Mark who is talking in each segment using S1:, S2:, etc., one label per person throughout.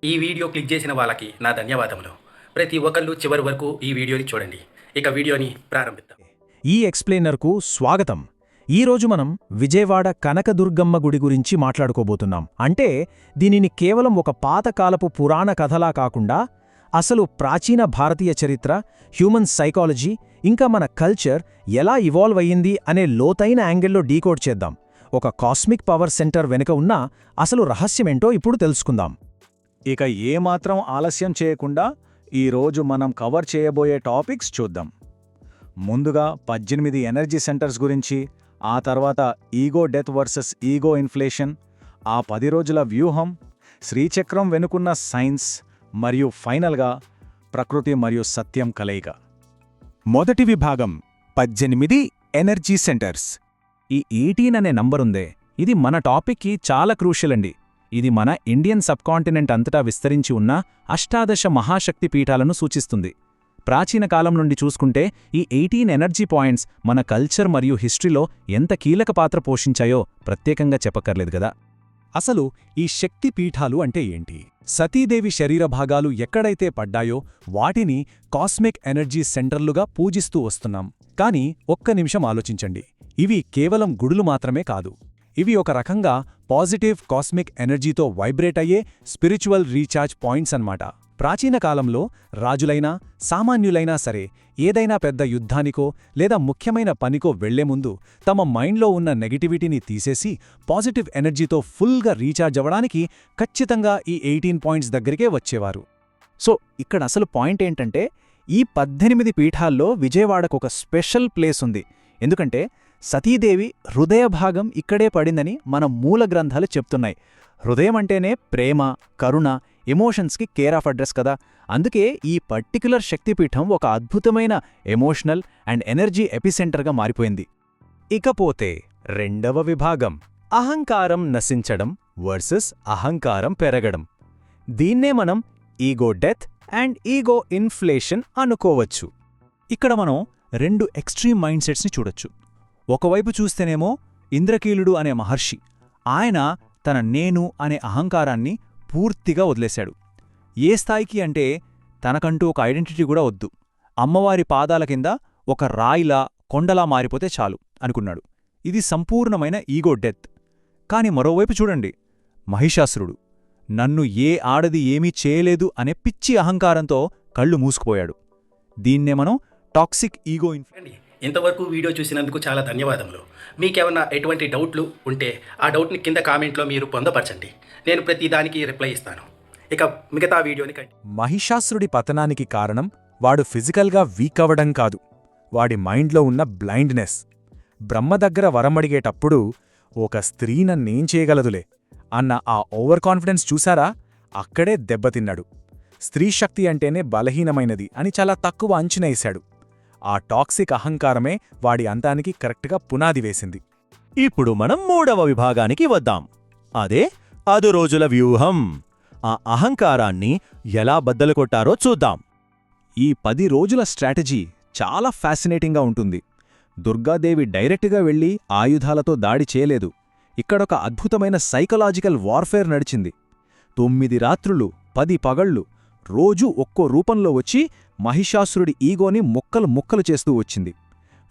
S1: ఈ video click చేసిన వాళ్ళకి నా ధన్యవాదములు. ప్రతి ఒక్కళ్ళు చివరి వరకు ఈ వీడియోని చూడండి. ఇక వీడియోని ప్రారంభిద్దాం.
S2: ఈ ఎక్స్ప్లెయినర్కు స్వాగతం. ఈరోజు మనం విజయవాడ కనకదుర్గమ్మ గుడి గురించి మాట్లాడుకోబోతున్నాం. అంటే దీనిని కేవలం ఒక పాతకాలపు పురాణ కథలా కాకుండా అసలు ప్రాచీన భారతీయ చరిత్ర, హ్యూమన్ సైకాలజీ, ఇంకా మన కల్చర్ ఎలా ఇవాల్వ్ అయ్యింది అనే లోతైన యాంగిల్లో డీకోడ్ చేద్దాం. ఒక కాస్మిక్ పవర్ సెంటర్ వెనుక ఉన్న అసలు రహస్యమేంటో ఇప్పుడు తెలుసుకుందాం.
S3: ఇక ఏమాత్రం ఆలస్యం చేయకుండా ఈరోజు మనం కవర్ చేయబోయే టాపిక్స్ చూద్దాం. ముందుగా 18 ఎనర్జీ సెంటర్స్ గురించి, ఆ తర్వాత ego death versus ego inflation, ఆ 10 రోజుల వ్యూహం, శ్రీచక్రం వెనుకున్న సైన్స్, మరియు ఫైనల్గా ప్రకృతి మరియు సత్యం కలయిక.
S2: మొదటి విభాగం 18 ఎనర్జీ సెంటర్స్. ఈ 18 అనే నంబరుందే, ఇది మన టాపిక్కి చాలా క్రూషియల్ అండి. ఇది మన ఇండియన్ సబ్కాంటినెంట్ అంతటా విస్తరించి ఉన్న అష్టాదశ మహాశక్తి పీఠాలను సూచిస్తుంది. ప్రాచీన కాలం నుండి చూసుకుంటే ఈ 18 ఎనర్జీ పాయింట్స్ మన కల్చర్ మరియు హిస్టరీలో ఎంత కీలక పాత్ర పోషించాయో ప్రత్యేకంగా చెప్పక్కర్లేదు కదా. అసలు ఈ శక్తి పీఠాలు అంటే ఏంటి? సతీదేవి శరీర భాగాలు ఎక్కడైతే పడ్డాయో వాటిని కాస్మిక్ ఎనర్జీ సెంటర్లుగా పూజిస్తూ వస్తున్నాం. కానీ ఒక్క నిమిషం ఆలోచించండి, ఇవి కేవలం గుడులు మాత్రమే కాదు. ఇవి ఒక రకంగా పాజిటివ్ కాస్మిక్ ఎనర్జీతో వైబ్రేట్ అయ్యే స్పిరిచువల్ రీఛార్జ్ పాయింట్స్ అన్నమాట. ప్రాచీన కాలంలో రాజులైనా సామాన్యులైనా సరే ఏదైనా పెద్ద యుద్ధానికో లేదా ముఖ్యమైన పనికో వెళ్లే ముందు తమ మైండ్లో ఉన్న నెగటివిటీని తీసేసి పాజిటివ్ ఎనర్జీతో ఫుల్గా రీఛార్జ్ అవ్వడానికి ఖచ్చితంగా ఈ 18 పాయింట్స్ దగ్గరికే వచ్చేవారు. సో ఇక్కడ అసలు పాయింట్ ఏంటంటే, ఈ 18 పీఠాల్లో విజయవాడకు ఒక స్పెషల్ ప్లేస్ ఉంది. ఎందుకంటే సతీదేవి హృదయ భాగం ఇక్కడే పడిందని మన మూల గ్రంథాలు చెప్తున్నాయి. హృదయం అంటేనే ప్రేమ, కరుణ, ఎమోషన్స్కి కేర్ ఆఫ్ అడ్రస్ కదా. అందుకే ఈ పర్టిక్యులర్ శక్తిపీఠం ఒక అద్భుతమైన ఎమోషనల్ అండ్ ఎనర్జీ ఎపిసెంటర్గా మారిపోయింది. ఇకపోతే రెండవ విభాగం అహంకారం నశించడం వర్సెస్ అహంకారం పెరగడం. దీన్నే మనం ego death and ego inflation అనుకోవచ్చు. ఇక్కడ మనం రెండు ఎక్స్ట్రీమ్ మైండ్ సెట్స్ని చూడొచ్చు. ఒకవైపు చూస్తేనేమో ఇంద్రకీలుడు అనే మహర్షి, ఆయన తన నేను అనే అహంకారాన్ని పూర్తిగా వదిలేశాడు. ఏ స్థాయికి అంటే తనకంటూ ఒక ఐడెంటిటీ కూడా వద్దు, అమ్మవారి పాదాల కింద ఒక రాయిలా కొండలా మారిపోతే చాలు అనుకున్నాడు. ఇది సంపూర్ణమైన ఈగో డెత్. కాని మరోవైపు చూడండి, మహిషాసురుడు నన్ను ఏ ఆడది ఏమీ చేయలేదు అనే పిచ్చి అహంకారంతో కళ్ళు మూసుకుపోయాడు. దీన్నే మనం టాక్సిక్ ఈగో
S1: ఇంతవరకు వీడియో చూసినందుకు చాలా ధన్యవాదములు. మీకేమన్నా ఎటువంటి డౌట్లు ఉంటే ఆ డౌట్ని కింద కామెంట్లో మీరు పొందపరచండి. నేను ప్రతి దానికి రిప్లై ఇస్తాను. ఇక మిగతా వీడియోని
S2: మహిషాసురుడి పతనానికి కారణం వాడు ఫిజికల్గా వీక్ అవ్వడం కాదు, వాడి మైండ్లో ఉన్న బ్లైండ్నెస్. బ్రహ్మ దగ్గర వరమడిగేటప్పుడు ఒక స్త్రీ నన్నేం చేయగలదులే అన్న ఆ ఓవర్ కాన్ఫిడెన్స్ చూశారా? అక్కడే దెబ్బతిన్నాడు. స్త్రీశక్తి అంటేనే బలహీనమైనది అని చాలా తక్కువ అంచనేశాడు. ఆ టాక్సిక్ అహంకారమే వాడి అంతానికి కరెక్ట్గా పునాది వేసింది.
S4: ఇప్పుడు మనం మూడవ విభాగానికి వద్దాం. అదే 10 రోజుల వ్యూహం. ఆ అహంకారాన్ని ఎలా బద్దలుకొట్టారో చూద్దాం.
S2: ఈ 10 రోజుల స్ట్రాటజీ చాలా ఫ్యాసినేటింగ్గా ఉంటుంది. దుర్గాదేవి డైరెక్ట్గా వెళ్లి ఆయుధాలతో దాడి చేయలేదు. ఇక్కడొక అద్భుతమైన సైకలాజికల్ వార్ఫేర్ నడిచింది. 9 రాత్రులు 10 పగళ్లు రోజూ ఒక్కో రూపంలో వచ్చి మహిషాసురుడి ఈగోని ముక్కలు ముక్కలు చేస్తూ వచ్చింది.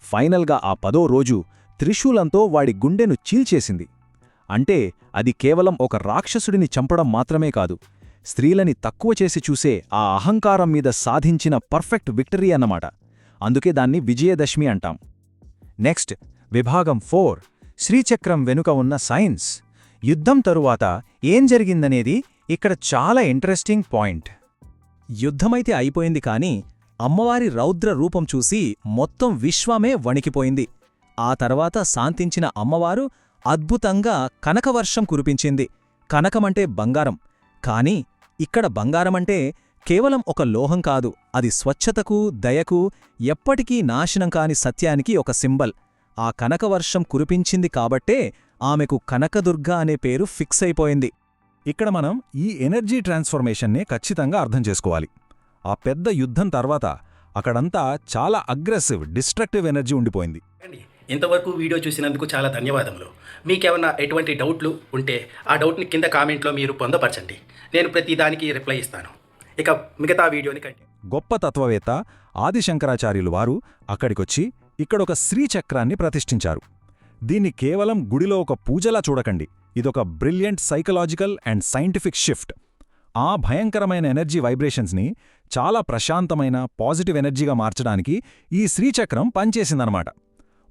S2: ఫైనల్గా ఆ 10వ రోజు త్రిశూలంతో వాడి గుండెను చీల్చేసింది. అంటే అది కేవలం ఒక రాక్షసుడిని చంపడం మాత్రమే కాదు, స్త్రీలని తక్కువ చేసి చూసే ఆ అహంకారం మీద సాధించిన పర్ఫెక్ట్ విక్టరీ అన్నమాట. అందుకే దాన్ని విజయదశమి అంటాం. నెక్స్ట్ విభాగం 4 శ్రీచక్రం వెనుక ఉన్న సైన్స్. యుద్ధం తరువాత ఏం జరిగిందనేది ఇక్కడ చాలా ఇంట్రెస్టింగ్ పాయింట్. యుద్ధమైతే అయిపోయింది, కానీ అమ్మవారి రౌద్ర రూపం చూసి మొత్తం విశ్వమే వణికిపోయింది. ఆ తర్వాత శాంతించిన అమ్మవారు అద్భుతంగా కనకవర్షం కురిపించింది. కనకమంటే బంగారం, కానీ ఇక్కడ బంగారమంటే కేవలం ఒక లోహం కాదు, అది స్వచ్ఛతకు, దయకు, ఎప్పటికీ నాశనం కాని సత్యానికి ఒక సింబల్. ఆ కనకవర్షం కురిపించింది కాబట్టే ఆమెకు కనకదుర్గ అనే పేరు ఫిక్స్ అయిపోయింది.
S3: ఇక్కడ మనం ఈ ఎనర్జీ ట్రాన్స్ఫర్మేషన్నే ఖచ్చితంగా అర్థం చేసుకోవాలి. ఆ పెద్ద యుద్ధం తర్వాత అక్కడంతా చాలా అగ్రెసివ్, డిస్ట్రక్టివ్ ఎనర్జీ ఉండిపోయింది.
S1: ఇంతవరకు వీడియో చూసినందుకు చాలా ధన్యవాదములు. మీకేమన్నా ఎటువంటి డౌట్లు ఉంటే ఆ డౌట్ని కింద కామెంట్లో మీరు పొందపరచండి. నేను ప్రతి దానికి రిప్లై ఇస్తాను. ఇక మిగతా వీడియోని
S2: గొప్ప తత్వవేత్త ఆదిశంకరాచార్యులు వారు అక్కడికొచ్చి ఇక్కడొక శ్రీచక్రాన్ని ప్రతిష్ఠించారు. దీన్ని కేవలం గుడిలో ఒక పూజలా చూడకండి, ఇదొక brilliant psychological and scientific shift. ఆ భయంకరమైన ఎనర్జీ వైబ్రేషన్స్ని చాలా ప్రశాంతమైన పాజిటివ్ ఎనర్జీగా మార్చడానికి ఈ శ్రీచక్రం పనిచేసిందనమాట.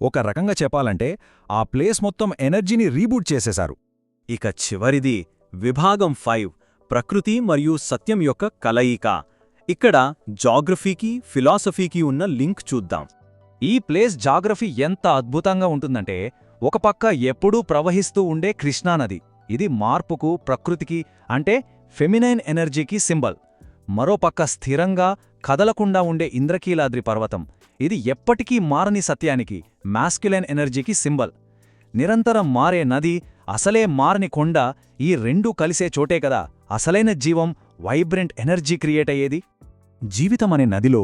S2: ఒక రకంగా చెప్పాలంటే ఆ ప్లేస్ మొత్తం ఎనర్జీని రీబూట్ చేసేశారు.
S4: ఇక చివరిది విభాగం 5 ప్రకృతి మరియు సత్యం యొక్క కలయిక. ఇక్కడ జాగ్రఫీకి ఫిలాసఫీకి ఉన్న లింక్ చూద్దాం.
S2: ఈ ప్లేస్ జాగ్రఫీ ఎంత అద్భుతంగా ఉంటుందంటే, ఒక పక్క ఎప్పుడూ ప్రవహిస్తూ ఉండే కృష్ణానది, ఇది మార్పుకు ప్రకృతికి అంటే ఫెమినైన్ ఎనర్జీకి సింబల్. మరోపక్క స్థిరంగా కదలకుండా ఉండే ఇంద్రకీలాద్రి పర్వతం, ఇది ఎప్పటికీ మారని సత్యానికి మాస్క్యులైన్ ఎనర్జీకి సింబల్. నిరంతరం మారే నది, అసలే మారని కొండ, ఈ రెండూ కలిసే చోటే కదా అసలైన జీవం, వైబ్రెంట్ ఎనర్జీ క్రియేట్ అయ్యేది. జీవితమనే నదిలో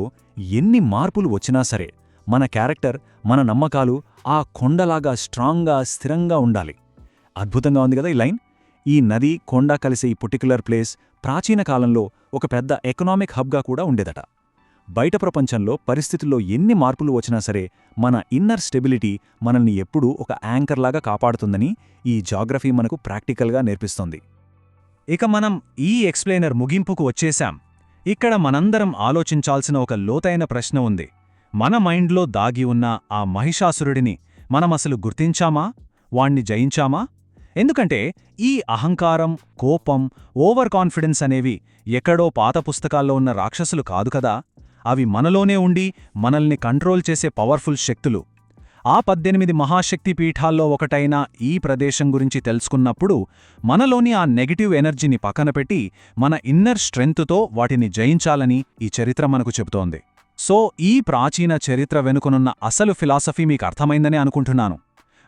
S2: ఎన్ని మార్పులు వచ్చినా సరే మన క్యారెక్టర్, మన నమ్మకాలు ఆ కొండలాగా స్ట్రాంగ్గా స్థిరంగా ఉండాలి. అద్భుతంగా ఉంది కదా ఈ లైన్. ఈ నది, కొండ కలిసే ఈ పర్టిక్యులర్ ప్లేస్ ప్రాచీన కాలంలో ఒక పెద్ద ఎకనామిక్ హబ్గా కూడా ఉండేదట. బయట ప్రపంచంలో పరిస్థితుల్లో ఎన్ని మార్పులు వచ్చినా సరే మన ఇన్నర్ స్టెబిలిటీ మనల్ని ఎప్పుడూ ఒక యాంకర్లాగా కాపాడుతుందని ఈ జాగ్రఫీ మనకు ప్రాక్టికల్గా నేర్పిస్తోంది. ఇక మనం ఈ ఎక్స్ప్లెయినర్ ముగింపుకు వచ్చేశాం. ఇక్కడ మనందరం ఆలోచించాల్సిన ఒక లోతైన ప్రశ్న ఉంది. మన మైండ్లో దాగి ఉన్న ఆ మహిషాసురుడిని మనమసలు గుర్తించామా? వాణ్ణి జయించామా? ఎందుకంటే ఈ అహంకారం, కోపం, ఓవర్ కాన్ఫిడెన్స్ అనేవి ఎక్కడో పాత పుస్తకాల్లో ఉన్న రాక్షసులు కాదు కదా. అవి మనలోనే ఉండి మనల్ని కంట్రోల్ చేసే పవర్ఫుల్ శక్తులు. ఆ 18 మహాశక్తి పీఠాల్లో ఒకటైన ఈ ప్రదేశం గురించి తెలుసుకున్నప్పుడు మనలోని ఆ నెగటివ్ ఎనర్జీని పక్కనపెట్టి మన ఇన్నర్ స్ట్రెంగ్త్తో వాటిని జయించాలని ఈ చరిత్ర మనకు చెబుతోంది. సో ఈ ప్రాచీన చరిత్ర వెనుకనున్న అసలు ఫిలాసఫీ మీకు అర్థమైందని అనుకుంటున్నాను.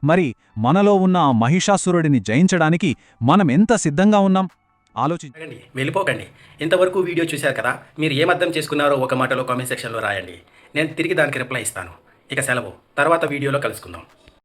S2: మరి మనలో ఉన్న ఆ మహిషాసురుడిని జయించడానికి మనం ఎంత సిద్ధంగా ఉన్నాం ఆలోచించండి.
S1: వెళ్ళిపోకండి. ఇంతవరకు వీడియో చూశారు కదా, మీరు ఏమర్థం చేసుకున్నారో ఒక మాటలో కామెంట్ సెక్షన్లో రాయండి. నేను తిరిగి దానికి రిప్లై ఇస్తాను. ఇక సెలవు, తర్వాత వీడియోలో కలుసుకుందాం.